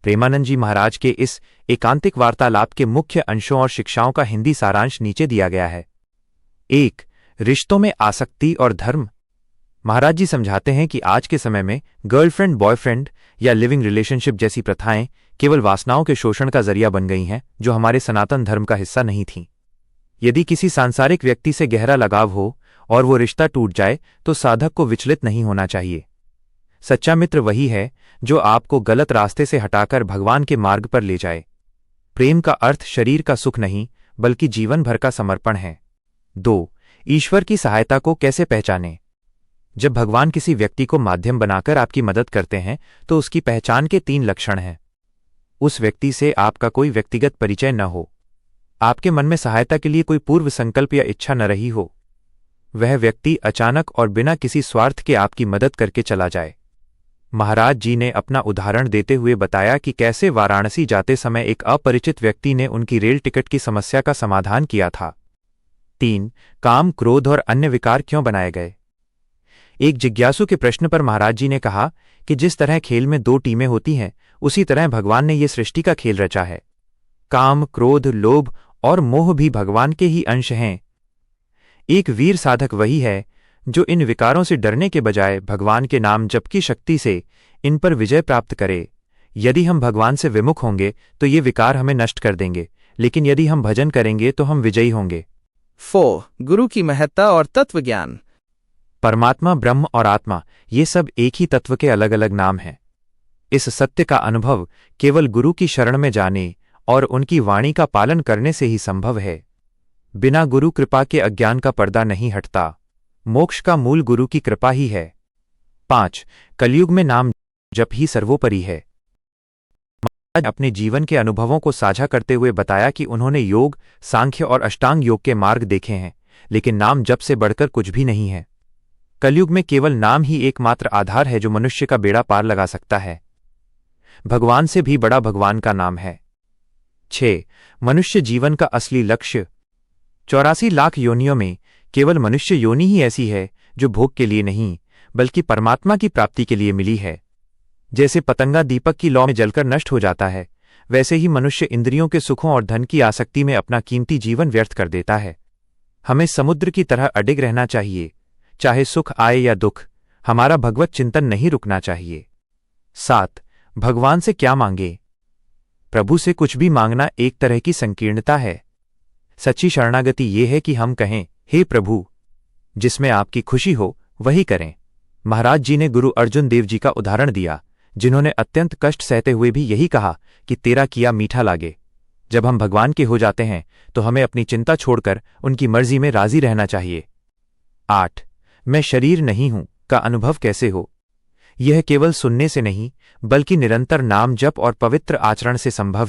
प्रेमानंद जी महाराज के इस एकांतिक वार्तालाप के मुख्य अंशों और शिक्षाओं का हिंदी सारांश नीचे दिया गया है। 1. रिश्तों में आसक्ति और धर्म। महाराज जी समझाते हैं कि आज के समय में गर्लफ्रेंड बॉयफ्रेंड या लिविंग रिलेशनशिप जैसी प्रथाएं केवल वासनाओं के शोषण का जरिया बन गई हैं, जो हमारे सनातन धर्म का हिस्सा नहीं थीं। यदि किसी सांसारिक व्यक्ति से गहरा लगाव हो और वो रिश्ता टूट जाए तो साधक को विचलित नहीं होना चाहिए। सच्चा मित्र वही है जो आपको गलत रास्ते से हटाकर भगवान के मार्ग पर ले जाए। प्रेम का अर्थ शरीर का सुख नहीं बल्कि जीवन भर का समर्पण है। 2. ईश्वर की सहायता को कैसे पहचानें। जब भगवान किसी व्यक्ति को माध्यम बनाकर आपकी मदद करते हैं तो उसकी पहचान के 3 लक्षण हैं। उस व्यक्ति से आपका कोई व्यक्तिगत परिचय न हो, आपके मन में सहायता के लिए कोई पूर्व संकल्प या इच्छा न रही हो, वह व्यक्ति अचानक और बिना किसी स्वार्थ के आपकी मदद करके चला जाए। महाराज जी ने अपना उदाहरण देते हुए बताया कि कैसे वाराणसी जाते समय एक अपरिचित व्यक्ति ने उनकी रेल टिकट की समस्या का समाधान किया था। 3. काम, क्रोध और अन्य विकार क्यों बनाए गए। एक जिज्ञासु के प्रश्न पर महाराज जी ने कहा कि जिस तरह खेल में 2 टीमें होती हैं, उसी तरह भगवान ने ये सृष्टि का खेल रचा है। काम, क्रोध, लोभ और मोह भी भगवान के ही अंश हैं। एक वीर साधक वही है जो इन विकारों से डरने के बजाय भगवान के नाम जप की शक्ति से इन पर विजय प्राप्त करे। यदि हम भगवान से विमुख होंगे तो ये विकार हमें नष्ट कर देंगे, लेकिन यदि हम भजन करेंगे तो हम विजयी होंगे। 4. गुरु की महत्ता और तत्व ज्ञान। परमात्मा, ब्रह्म और आत्मा ये सब एक ही तत्व के अलग अलग नाम हैं। इस सत्य का अनुभव केवल गुरु की शरण में जाने और उनकी वाणी का पालन करने से ही संभव है। बिना गुरु कृपा के अज्ञान का पर्दा नहीं हटता। मोक्ष का मूल गुरु की कृपा ही है। 5. कलयुग में नाम जप ही सर्वोपरि है। महाराज अपने जीवन के अनुभवों को साझा करते हुए बताया कि उन्होंने योग, सांख्य और अष्टांग योग के मार्ग देखे हैं, लेकिन नाम जप से बढ़कर कुछ भी नहीं है। कलयुग में केवल नाम ही एकमात्र आधार है जो मनुष्य का बेड़ा पार लगा सकता है। भगवान से भी बड़ा भगवान का नाम है। 6. मनुष्य जीवन का असली लक्ष्य। 84 लाख योनियों में केवल मनुष्य योनि ही ऐसी है जो भोग के लिए नहीं बल्कि परमात्मा की प्राप्ति के लिए मिली है। जैसे पतंगा दीपक की लौ में जलकर नष्ट हो जाता है, वैसे ही मनुष्य इंद्रियों के सुखों और धन की आसक्ति में अपना कीमती जीवन व्यर्थ कर देता है। हमें समुद्र की तरह अडिग रहना चाहिए, चाहे सुख आए या दुख, हमारा भगवत चिंतन नहीं रुकना चाहिए। 7. भगवान से क्या मांगे। प्रभु से कुछ भी मांगना एक तरह की संकीर्णता है। सच्ची शरणागति ये है कि हम कहें, हे प्रभु, जिसमें आपकी खुशी हो वही करें। महाराज जी ने गुरु अर्जुन देव जी का उदाहरण दिया, जिन्होंने अत्यंत कष्ट सहते हुए भी यही कहा कि तेरा किया मीठा लागे। जब हम भगवान के हो जाते हैं तो हमें अपनी चिंता छोड़कर उनकी मर्जी में राजी रहना चाहिए। 8. मैं शरीर नहीं हूं का अनुभव कैसे हो। यह केवल सुनने से नहीं बल्कि निरंतर नाम जप और पवित्र आचरण से संभव है।